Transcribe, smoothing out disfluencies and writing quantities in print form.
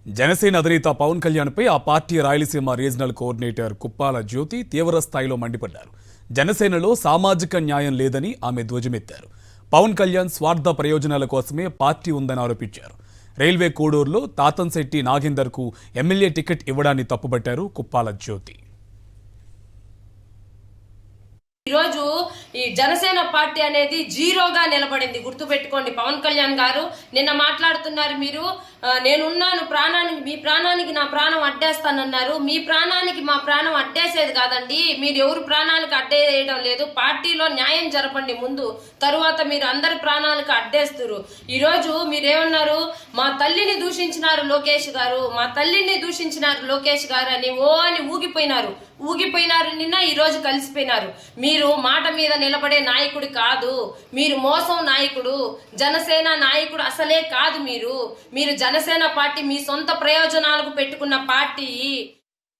జనసేన అధినేత పవన్ కళ్యాణ్పై ఆ party Rayalaseema regional coordinator Kuppala Jyothi తీవ్ర స్థాయిలో మండిపడ్డారు. జనసేనలో సామాజిక న్యాయం లేదని ఆమె ధ్వజమెత్తారు. పవన్ కళ్యాణ్ స్వార్థ ప్రయోజనాల కోసమే పార్టీ ఉందని ఆరోపించారు. రైల్వే కోడూరులో తాతంశెట్టి నాగేందర్కు ఎమ్మెల్యే టికెట్ ఇవ్వడాన్ని తప్పుపట్టారు కుప్పాల జ్యోతి. ఈరోజు ఈ జనసేన పార్టీ అనేది జీరోగా నిలబడింది. గుర్తుపెట్టుకోండి. పవన్ కళ్యాణ్ గారు నిన్న మాట్లాడుతున్నారు, మీరు నేనున్నాను, ప్రాణానికి మీ ప్రాణానికి నా ప్రాణం అడ్డేస్తానన్నారు. మీ ప్రాణానికి మా ప్రాణం అడ్డేసేది కాదండి. మీరు ఎవరు ప్రాణాలకు అడ్డేయడం లేదు. పార్టీలో న్యాయం జరపండి ముందు, తరువాత మీరు అందరి ప్రాణాలకు అడ్డేస్తారు. ఈరోజు మీరేమన్నారు, మా తల్లిని దూషించినారు లోకేష్ గారు, మా తల్లిని దూషించినారు లోకేష్ గారు అని అని ఊగిపోయినారు. నిన్న ఈ రోజు కలిసిపోయినారు. మీరు మాట మీద నిలబడే నాయకుడు కాదు, మీరు మోసం నాయకుడు, జనసేన నాయకుడు అసలే కాదు. మీరు జనసేన పార్టీ మీ సొంత ప్రయోజనాలకు పెట్టుకున్న పార్టీ.